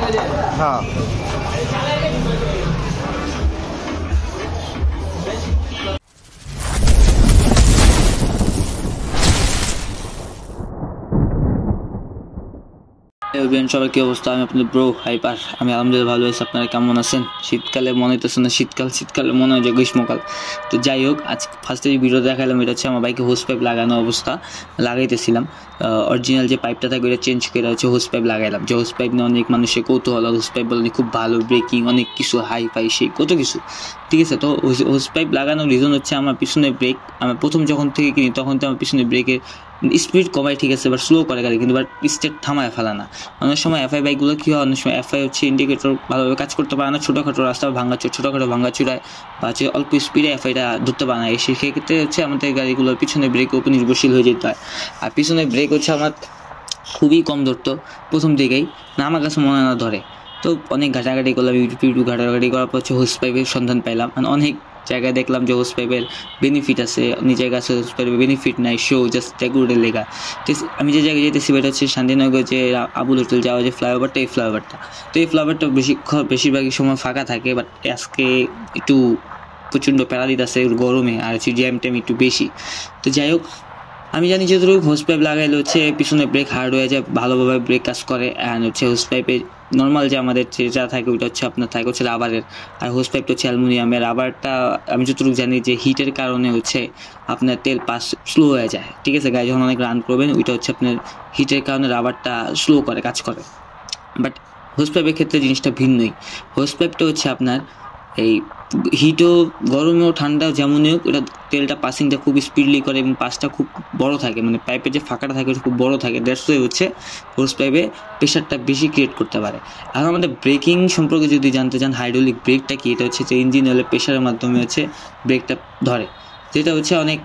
हाँ সবার কি অবস্থা? আমি আপনাদের ব্রো হাইপার। আমি আলহামদুলিল্লাহ ভালো আছি। আপনারা কেমন আছেন? শীতকালে মনে হইতেছে না শীতকালে মনে হয় যে গ্রীষ্মকাল। তো যাই হোক, আজ ফার্স্টে যে ভিডিও দেখালাম এটা হচ্ছে আমার বাইকে হোস পাইপ লাগানো অবস্থা লাগাইতেছিলাম। অরিজিনাল যে পাইপটা থাকে ওটা চেঞ্জ করে হচ্ছে হোস পাইপ লাগাইলাম। যে হোস পাইপ নিয়ে অনেক মানুষের কৌতূহল, হোস পাইপ বলে খুব ভালো ব্রেকিং, অনেক কিছু হাই ফাই সেই কত কিছু, ঠিক আছে। তো হোস পাইপ লাগানোর রিজন হচ্ছে আমার পিছনে ব্রেক, আমার প্রথম যখন থেকে কিনি তখন তো আমার পিছনে ব্রেকের স্পিড কমায়, ঠিক আছে, বাট স্লো করে গাড়ি, কিন্তু বাট স্টেট থামায় ফেলা না। অনেক সময় এফআই বাইকগুলো কী হয়, অনেক সময় এফআই হচ্ছে ইন্ডিকেটর ভালোভাবে কাজ করতে পারে না, ছোটোখাটো রাস্তা ছোটোখাটো ভাঙাচুরায় বা হচ্ছে অল্প স্পিডে এফআইটা ধরতে পারে না। সেক্ষেত্রে হচ্ছে আমাদের গাড়িগুলোর পিছনে ব্রেকের উপর নির্ভরশীল হয়ে যেতে হয়। আর পিছনে ব্রেক হচ্ছে আমার খুবই কম ধরতো প্রথম দিকেই, না আমার কাছে মনে না ধরে। তো অনেক ঘাটাঘাটি করলাম, ইউটিউব ঘাটাঘাটি করার পর হচ্ছে হোস পাইপের সন্ধান পাইলাম। মানে অনেক জায়গায় দেখলাম যে হোস পাইপের বেনিফিট আছে, নিজের কাছে হোস পাইপের বেনিফিট নাই, শো জাস্ট ডেকোরেটের লেখা। তো আমি যে জায়গায় যেতেছি এটা হচ্ছে শান্তিনগর যে আবুল হোটেল যাওয়া যে ফ্লাইওভারটা, এই ফ্লাইওভারটা। তো এই ফ্লাইওভারটা বেশিরভাগই সময় ফাঁকা থাকে, বাট আজকে একটু প্রচণ্ড প্যারা দিতেছে গরমে, আর হচ্ছে জ্যাম ট্যাম একটু বেশি। তো যাই হোক, আমি জানি যতটুকু হোস পাইপ লাগাইলে হচ্ছে পিছনে ব্রেক হার্ড হয়ে যায়, ভালোভাবে ব্রেক কাজ করে। অ্যান্ড হচ্ছে হোস পাইপে নর্মাল যে আমাদের যেটা থাকে ওইটা হচ্ছে আপনার থাকে হচ্ছে রাবারের, আর হোস পাইপটা হচ্ছে অ্যালুমিনিয়ামের। রাবারটা আমি যতটুকু জানি যে হিটের কারণে হচ্ছে আপনার তেল পাস স্লো হয়ে যায়, ঠিক আছে। গাড়ি যখন অনেক রান করবেন ওইটা হচ্ছে আপনার হিটের কারণে রাবারটা স্লো করে কাজ করে। বাট হোস পাইপের ক্ষেত্রে জিনিসটা ভিন্নই। হোস পাইপটা হচ্ছে আপনার এই হিটও গরমেও ঠান্ডাও যেমনই হোক, ওটা তেলটা পাসিংটা খুব স্পিডলি করে এবং পাসটা খুব বড় থাকে, মানে পাইপের যে ফাঁকাটা থাকে ওটা খুব বড় থাকে। দ্যাটস ওয়াই হচ্ছে হোস পাইপে প্রেশারটা বেশি ক্রিয়েট করতে পারে। আর আমাদের ব্রেকিং সম্পর্কে যদি জানতে চান, হাইড্রোলিক ব্রেকটা কি, এটা হচ্ছে যে ইঞ্জিন হলে প্রেশারের মাধ্যমে হচ্ছে ব্রেকটা ধরে, যেটা হচ্ছে অনেক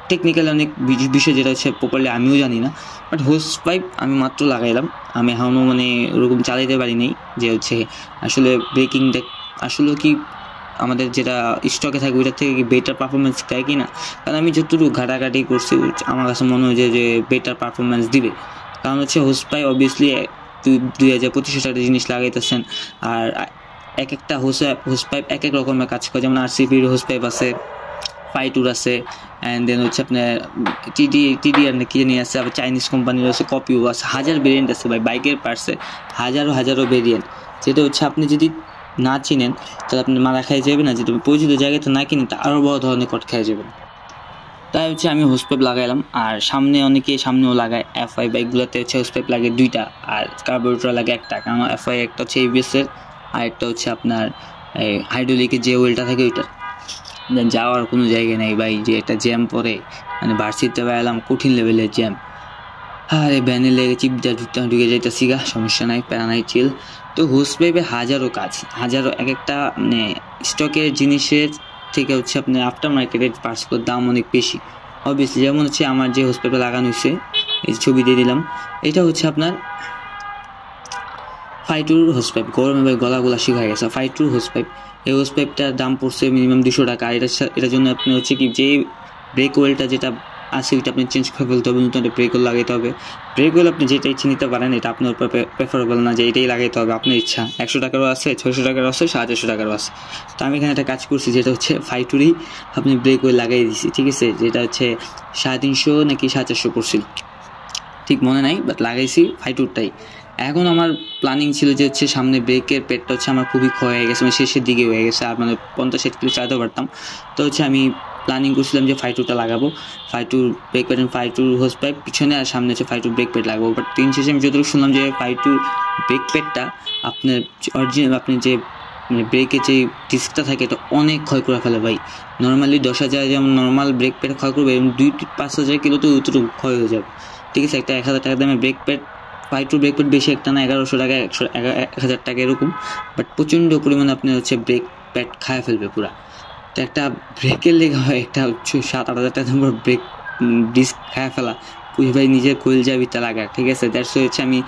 টেকনিক্যাল অনেক বিষয়, যেটা হচ্ছে প্রপারলি আমিও জানি না। বাট হোস পাইপ আমি মাত্র লাগাইলাম, আমি এখনও মানে ওরকম চালাইতে পারি নাই যে হচ্ছে আসলে ব্রেকিংটা আসলে কি আমাদের যেটা স্টকে থাকে ওইটার থেকে কি বেটার পারফরমেন্স দেয় কি না। কারণ আমি যতটুকু ঘাটাঘাটি করছি আমার কাছে মনে হয় যে বেটার পারফরমেন্স দিবে। কারণ হচ্ছে হোস পাইপ অবভিয়াসলি 2000-2500 টাকার জিনিস লাগাইতেছেন, আর এক একটা হোস পাইপ এক এক রকমের কাজ করে। যেমন আরসিপির হোস পাইপ আছে, ফাইটুর আছে, অ্যান্ড দেন হচ্ছে আপনার টিডিআর না কি জানি আছে, আবার চাইনিজ কোম্পানির আছে, কপিও আছে, হাজার ভেরিয়েন্ট আছে ভাই বাইকের পার্টসে, হাজারো ভেরিয়েন্ট। যেটা হচ্ছে আপনি যদি না চিনেন তাহলে আপনি মারা খাই যাবেন, না যদি পরিচিত জায়গাতে না কিনেন তা আরও বড় ধরনের কট খাই যাবেন। তাই হচ্ছে আমি হোস পাইপ লাগাইলাম। আর সামনেও লাগায় এফআই বাইকগুলোতে হচ্ছে হোস পাইপ লাগে 2টা, আর কার্বোরেটর লাগে 1টা। কারণ এফআই একটা হচ্ছে এবিএসের, আর একটা হচ্ছে আপনার হাইড্রোলিকের যে ওয়েলটা থাকে ওইটার। যাওয়ার কোনো জায়গা নেই ভাই, যে একটা জ্যাম পরে, মানে ভার্সিটিতে বেড়ালাম কঠিন লেভেলের জ্যাম, আরে ভ্যানে লেগে চিপটা ঢুকে যাইতেছি গা, সমস্যা নাই, প্যারা নাই, চিল। তো হোস পাইপে হাজারো এক একটা মানে স্টকের জিনিসের থেকে হচ্ছে আপনার আফটার মার্কেটের পার্টসগুলোর দাম অনেক বেশি অবভিয়াসলি। যেমন হচ্ছে আমার যে হোস পাইপটা লাগানো হয়েছে, এই ছবি দিয়ে দিলাম, এটা হচ্ছে আপনার ফাইটুর হোস পাইপ। গরমে গলাগুলা শিখা গেছে, ফাইটুর হোস পাইপ। এই হোস পাইপটার দাম পড়ছে মিনিমাম 200 টাকা। আর এটার জন্য আপনি হচ্ছে কি যে ব্রেক ওয়েলটা যেটা আছে ওইটা আপনি চেঞ্জ করে ফেলতে হবে, নতুন একটা ব্রেক ওয়েল লাগাইতে হবে। ব্রেক ওয়েল আপনি যেটা ইচ্ছে নিতে পারেন, এটা আপনার উপর প্রেফারেবল না যে এটাই লাগাইতে হবে, আপনার ইচ্ছা। 100 টাকারও আছে, 600 টাকারও আছে, 1400 টাকারও আছে। তো আমি এখানে একটা কাজ করছি, যেটা হচ্ছে ফাইটুরই আপনি ব্রেক ওয়েল লাগাই দিয়েছি, ঠিক আছে। যেটা হচ্ছে 350 নাকি 450 পড়ছিল, ঠিক মনে নাই, বাট লাগাইছি ফাইটুরটাই। এখন আমার প্ল্যানিং ছিল যে হচ্ছে সামনে ব্রেকের পেটটা হচ্ছে আমার খুবই ক্ষয় হয়ে গেছে, মানে শেষের দিকে হয়ে গেছে, আর মানে 50-60 কিলো চালাতে পারতাম। তো হচ্ছে আমি প্ল্যানিং করছিলাম যে ফাইটুরটা লাগাবো, ফাইটুর ব্রেক প্যাড, ফাইটুর হোস পাইপ পিছনে, আর সামনে হচ্ছে ফাইটুর ব্রেক প্যাড লাগাবো। বাট দিন শেষে আমি যতটুকু শুনলাম যে ফাইটুর ব্রেক প্যাডটা আপনার অরিজিনাল, আপনি যে মানে ব্রেকের যে ডিস্কটা থাকে এটা অনেক ক্ষয় করে ফেলে ভাই। নর্মালি 10,000 যেমন নর্মাল ব্রেক প্যাড ক্ষয় করবে, এবং 2-5,000 কিলো তো অতটুকু ক্ষয় হয়ে যাবে, ঠিক আছে। একটা 1000 টাকা দামে ব্রেক প্যাড, ফাইটুর ব্রেক প্যাড বেশি একটা না, 1100 টাকা, 1000 টাকা এরকম। বাট প্রচণ্ড পরিমাণে আপনি হচ্ছে ব্রেক প্যাড খায় ফেলবে পুরা। তো একটা ব্রেকের লেগে হয় একটা 7-8 হাজার টাকা দামের ব্রেক ডিস্ক খায় ফেলা, ওই ভাই নিজের কলজাবিটা লাগা, ঠিক আছে। দ্যাটস হচ্ছে আমি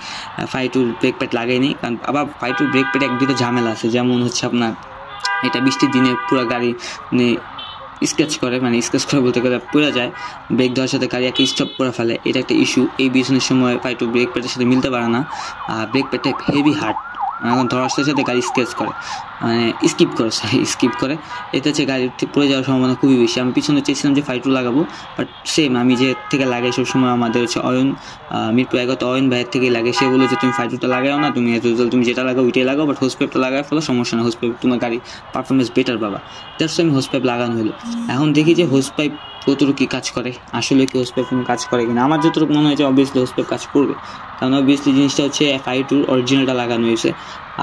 ফাইটুর ব্রেক প্যাড লাগাইনি। কারণ আবার ফাইটুর ব্রেক প্যাড 1-2টা ঝামেলা আছে, যেমন হচ্ছে আপনার এটা বৃষ্টির দিনে পুরো গাড়ি মানে স্কেচ করে বলতে গেলে পড়ে যায়, ব্রেক দেওয়ার সাথে গাড়ি একটা স্টপ করে ফেলে, এটা একটা ইস্যু। এই বিজনেসের সময় ফাইটুর ব্রেক প্যাডের সাথে মিলতে পারে না। আর ব্রেক প্যাডটা হেভি হার্ড, এখন ধরার সাথে সাথে গাড়ি স্কেচ করে, মানে স্কিপ করে, এতে হচ্ছে গাড়ি পড়ে যাওয়ার সম্ভাবনা খুবই বেশি। আমি পিছনে চেয়েছিলাম যে 5-2 লাগাবো, বাট সেম আমি যে থেকে লাগাই সবসময় আমাদের হচ্ছে মিরপুর 11 অয়ন ভাইয়ের থেকেই লাগে। সে বলে যে তুমি 5-2টা লাগাও না, তুমি যেটা লাগাও ওইটাই লাগাও, বাট হোস পাইপটা লাগাই ফেলো, সমস্যা না, হোস পাইপ তোমার গাড়ি পারফরমেন্স বেটার পাবা। দ্যাটস আমি হোস পাইপ লাগানো হলো। এখন দেখি যে হোস পাইপ কতটুকু কী কাজ করে, আসলে কি হোস পাইপ কোনো কাজ করে কিনা। আমার যতটুকু মনে হয়েছে অবভিয়াসলি হোস পাইপ কাজ করবে, কারণ অবভিয়াসলি জিনিসটা হচ্ছে Fi2 অরিজিনালটা লাগানো হয়েছে।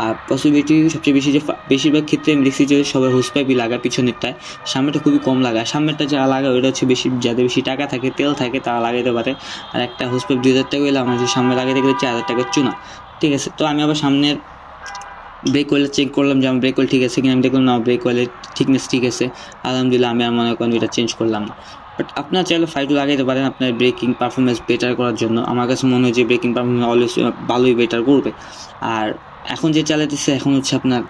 আর পসিবিলিটি সবচেয়ে বেশি যে বেশিরভাগ ক্ষেত্রে আমি দেখছি যে সবাই হোস পাইপই লাগায় পিছনেরটায়, সামনেটা খুবই কম লাগায়। সামনেরটা যারা লাগায় ওটা হচ্ছে যাদের বেশি টাকা থাকে, তেল থাকে, তারা লাগাইতে পারে। আর একটা হোস পাইপ 2000 টাকা হলে আমার যে সামনে লাগাইতে গেলে 4000 টাকার চুনা, ঠিক আছে। তো আমি আবার সামনের ব্রেক অয়েল চেক করলাম যে আমার ব্রেক অয়েল ঠিক আছে কিনা। আমি দেখলাম না, ব্রেক অয়েলের থিকনেস ঠিক আছে, আলহামদুলিল্লাহ। আমি আর মনে করেন এটা চেঞ্জ করলাম না। বাট আপনার চাইলে Fi2 লাগাইতে পারেন আপনার ব্রেকিং পারফরমেন্স বেটার করার জন্য। আমার কাছে মনে হয় যে ব্রেকিং পারফরমেন্স অলওয়েজ ভালোই বেটার করবে। আর এখন যে চালাইতেছে, এখন হচ্ছে আপনার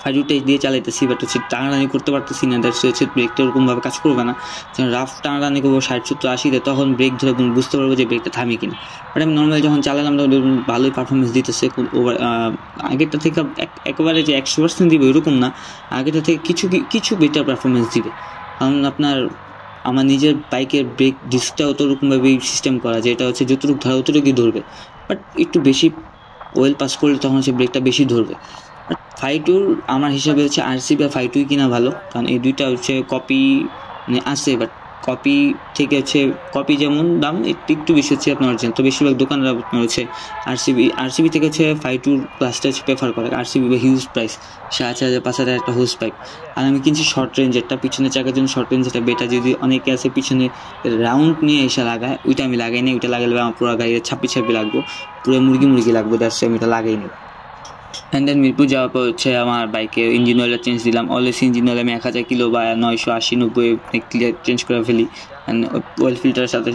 Fi2টাই দিয়ে চালাইতেছি, বাট হচ্ছে টানাটানি করতে পারতেছি না। দ্যাটস হচ্ছে ব্রেকটা ওরকমভাবে কাজ করবে না। যখন রাফ টানাটানি করবো 60-70-80-তে, তখন ব্রেক ধরে বুঝতে পারবো যে ব্রেকটা থামে কিনা। বাট আমি নর্মালি যখন চালালাম তখন ভালোই পারফরমেন্স দিতেছে। আগেরটা থেকে একেবারে যে 100% দিবে এরকম না, আগেরটা থেকে কিছু বেটার পারফরমেন্স দিবে। কারণ আমার নিজের বাইকের ব্রেক ডিস্কটাও তো ওরকমভাবে সিস্টেম করা, যে এটা হচ্ছে যতটুকু ধরা অতটুকুই ধরবে, বাট একটু বেশি ওয়েল পাস করলে তখন হচ্ছে ব্রেকটা বেশি ধরবে। বাট Fi2 আমার হিসাবে হচ্ছে RC বা Fi2 কিনা ভালো, কারণ এই দুইটা হচ্ছে কপি মানে আছে, বাট কপি থেকে হচ্ছে কপি যেমন দাম একটু বেশি হচ্ছে আপনার অরিজিনাল। তো বেশিরভাগ দোকানরা আপনার হচ্ছে আরসিবি থেকে হচ্ছে Fi2 ক্লাসটা হচ্ছে প্রেফার করে। আরসিবি বা হিউজ প্রাইস 4,000-5,000 একটা হোস পাইপ। আর আমি কিনছি শর্ট রেঞ্জেরটা, পিছনে চাকার জন্য শর্ট রেঞ্জেরটা বেটার। যদি অনেকে আছে পিছনে রাউন্ড নিয়ে এসে লাগায়, ওইটা আমি লাগাই নি। ওইটা লাগালে আমার পুরো গাড়িতে ছাপ্পি লাগবো, পুরো মুরগি লাগবো, দ্যাটস আমি ওটা লাগাই নি। অ্যান্ড দেন মিরপুর যাওয়ার পর হচ্ছে আমার বাইকের ইঞ্জিন অয়েলটা চেঞ্জ দিলাম। অলওয়েজ ইঞ্জিন অয়েল আমি 1000 কিলো বা 980-90 ক্লিয়ার চেঞ্জ করে ফেলি। অ্যান্ড অয়েল ফিল্টারের সাথে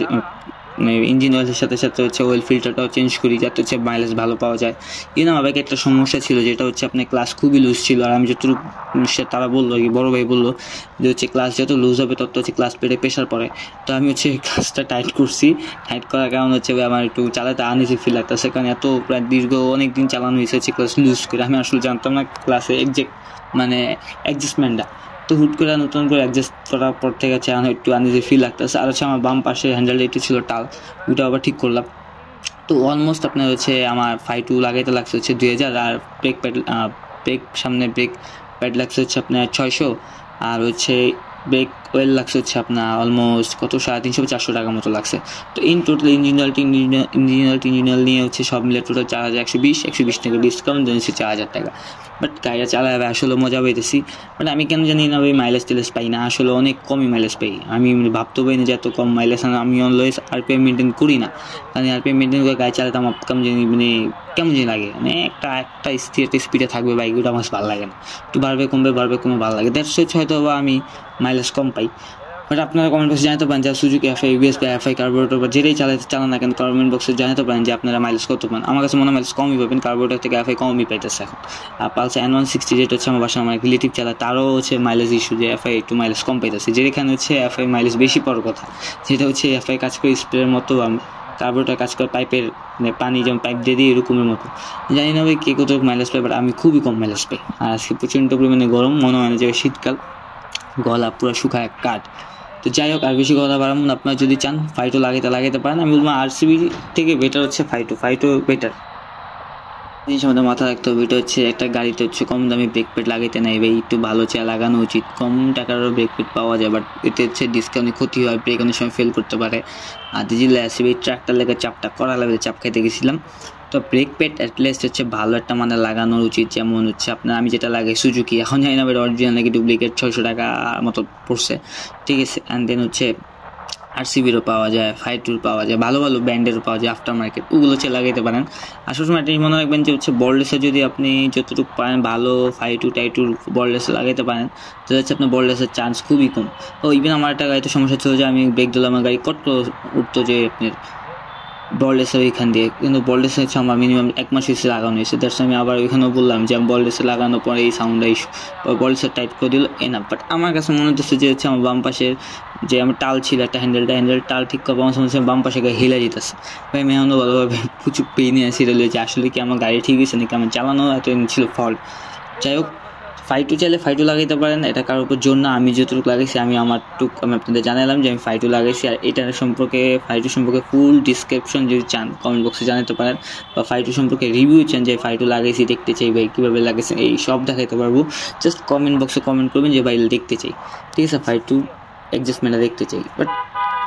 ইঞ্জিন অয়েলের সাথে হচ্ছে অয়েল ফিল্টারটাও চেঞ্জ করি, যাতে হচ্ছে মাইলেজ ভালো পাওয়া যায়। কিন্তু আমার বাইকে একটা সমস্যা ছিল, যেটা হচ্ছে আপনার ক্লাস খুবই লুজ ছিল। আর আমি যতটুকু তারা বললো, কি বড়ো ভাই বললো যে হচ্ছে ক্লাস যত লুজ হবে তত হচ্ছে ক্লাস প্লেটে প্রেশার পড়ে। তো আমি হচ্ছে ক্লাসটা টাইট করছি। টাইট করার কারণ হচ্ছে আমার একটু চালাতে আনইজি ফিল লাগতেছে, কারণ এত প্রায় দীর্ঘ অনেক দিন চালানো হয়েছে ক্লাস লুজ করে। আমি আসলে জানতাম না ক্লাসে অ্যাডজাস্টমেন্টটা। তো হুট করে নতুন করে অ্যাডজাস্ট করার পর থেকে হচ্ছে আমার একটু আনইজি ফিল লাগতেছে। আর হচ্ছে আমার বাম পাশে হ্যান্ডেলটা একটু ছিল টাল, ওইটা আবার ঠিক করলাম। তো অলমোস্ট আপনার হচ্ছে আমার Fi2 লাগাইতে লাগছে হচ্ছে 2000। আর সামনে ব্রেক প্যাড লাগছে হচ্ছে আপনার 600। আর হচ্ছে ব্রেক ওয়েল লাগছে হচ্ছে আপনার অলমোস্ট কত 350-400 টাকার মতো লাগছে। তো ইন টোটাল ইঞ্জিনিয়াল নিয়ে হচ্ছে সব মিলে টোটাল 4120 টাকা ডিসকাউন্ট দিয়েছে, 4000 টাকা। বাট গাড়িটা চালায় আসলে মজা পাইতেছি। বাট আমি কেন জানি না ওই মাইলেজ পাই না, আসলে অনেক কমই মাইলেজ পাই। আমি ভাবতে পারি না যে এত কম মাইলেজ। আমি অলওয়েজ RPM মেনটেন করি না, কারণ RPM মেনটেন করে গাড়ি চালাতে আমার কেমন জানি লাগে। মানে একটা স্পিডে থাকবে বাইক, ওটা আমার ভালো লাগে না। একটু বাড়বে কমবে ভালো লাগে। দ্যাটস হচ্ছে হয়তো বা আমি মাইলেজ কম পাই। বাট আপনারা কমেন্ট বক্সে জানাতে পারেন, যা সুজুকি FI ABS বা FI কার্বোরেটর বা যেটাই চালান না কেন, কমেন্ট বক্সে জানাতে পারেন যে আপনারা মাইলেজ কত পান। আমার কাছে মনে হয় মাইলেজ কমই পাবেন, কার্বোরেটর থেকে FI কমই পাইতেছে এখন। আর পালসার N160 যেটা হচ্ছে আমার বাসায় আমার রিলেটিভ চালায়, তারও হচ্ছে মাইলেজ ইস্যু, যে FI একটু মাইলেজ কম পাইতেছে। যেখানে হচ্ছে FI মাইলেজ বেশি পাওয়ার কথা, যেটা হচ্ছে FI কাজ করে স্প্রের মতো, কার্বোরেটর কাজ করে পাইপের পানি যেমন পাইপ দিয়ে দিই এরকমের মতো। জানি না ভাই কে কত মাইলেজ পাই, বাট আমি খুবই কম মাইলেজ পাই। আর আজকে প্রচণ্ড পরিমাণে গরম, মনে হয় না যে শীতকাল, গলা পুরো শুকায় কাঠ। তো যাই হোক, আর বেশি কথা বাড়াবো না। আপনারা যদি চান Fi2 লাগাইতে পারেন। আমি বলবো RCB থেকে বেটার হচ্ছে Fi2 বেটার। জিনিস আমাদের মাথা রাখতে হবে, এটা হচ্ছে একটা গাড়িতে হচ্ছে কম দামে ব্রেক প্যাড লাগাইতে নাই ভাই, একটু ভালো চেয়ে লাগানো উচিত। কম টাকারও ব্রেক প্যাড পাওয়া যায়, বাট এতে হচ্ছে ডিসকাউন্টে ক্ষতি হয়, ব্রেক অনেক সময় ফেল করতে পারে। আর ডিজিটাল RCB ট্রাকটার লেগে চাপ খাইতে গেছিলাম। তো ব্রেক প্যাড অ্যাটলিস্ট হচ্ছে ভালো একটা মানে লাগানো উচিত। যেমন হচ্ছে আপনার আমি যেটা লাগাই সুজুকি, এখন জানি না অরিজিনাল নাকি ডুপ্লিকেট, 600 টাকা মতো পড়ছে, ঠিক আছে। অ্যান্ড দেন হচ্ছে RCBরও পাওয়া যায়, Fi2 পাওয়া যায়, ভালো ব্র্যান্ডেরও পাওয়া যায় আফটার মার্কেট, ওগুলো হচ্ছে লাগাইতে পারেন। আর সবসময় একটা মনে রাখবেন যে হচ্ছে বললেসে যদি আপনি যতটুকু পারেন ভালো Fi2 বললেসে লাগাইতে পারেন, তাহলে হচ্ছে আপনার বললেসের চান্স খুবই কম। ইভেন আমার একটা গাড়িতে সমস্যা ছিল যে আমি ব্রেক দিলাম, আমার গাড়ি কত উঠতো যে আপনার বলডেসের ওইখান দিয়ে, কিন্তু বলডেস হচ্ছে আমার মিনিমাম 1 মাস হয়েছে লাগানো হয়েছে। দ্যাটস আমি আবার ওইখানেও বললাম যে আমি বলডেসে লাগানোর পরে এই সাউন্ডটা ইস্যু, বলডেসের টাইট করে দিল এনাফ। বাট আমার কাছে মনে হচ্ছে যে হচ্ছে আমার বাম পাশের যে আমার টাল ছিল একটা হ্যান্ডেল টাল ঠিক করবো, আমার সময় বাম পাশে গায়ে হিলা যেতেছে। ভাই আমি এখনও ভালোভাবে প্রচুর পেইনে আসি রেলে যে আসলে কি আমার গাড়ি ঠিক হয়েছে নাকি আমার চালানো এতদিন ছিল ফল্ট। যাই হোক, ফাইটু চাইলে ফাইটু লাগাইতে পারেন, এটা কারোর উপর জন্য। আমি যতটুকু লাগাইছি আমি আপনাদের জানালাম যে আমি ফাইটু লাগাইছি। আর এটার সম্পর্কে ফাইটু সম্পর্কে ফুল ডিসক্রিপশন যদি চান কমেন্ট বক্সে জানাতে পারেন, বা ফাইটু সম্পর্কে রিভিউ চান যে ফাইটু লাগাইছি দেখতে চাই ভাই কীভাবে লাগাইছেন এই সব দেখাইতে পারবো। জাস্ট কমেন্ট বক্সে কমেন্ট করবেন যে ভাই দেখতে চাই, ঠিক আছে, ফাইটু অ্যাডজাস্টমেন্টটা দেখতে চাই। বাট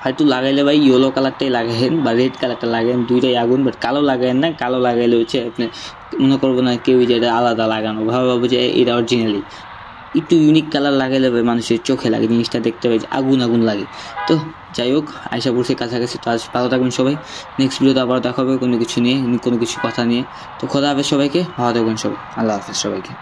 ফাইটু লাগাইলে ভাই ইয়েলো কালারটাই লাগাইন বা রেড কালারটা লাগাইন, দুইটাই আগুন। বাট কালো লাগাইন না, কালো লাগাইলে হচ্ছে আপনি মনে করবো না কেউ যে এটা আলাদা লাগানো, ভাবো যে এটা অরিজিনালি। একটু ইউনিক কালার লাগাইলে ভাই মানুষের চোখে লাগে, জিনিসটা দেখতে পাই যে আগুন আগুন লাগে। তো যাই হোক, আশা করছি কাছাকাছি। তো আজ ভালো থাকবেন সবাই, নেক্সট ভিডিওতে আবার দেখা হবে কোনো কিছু নিয়ে, কোনো কিছু কথা নিয়ে। তো খোদা হাফেজ সবাইকে, ভালো থাকবেন সবাই, আল্লাহ হাফেজ সবাইকে।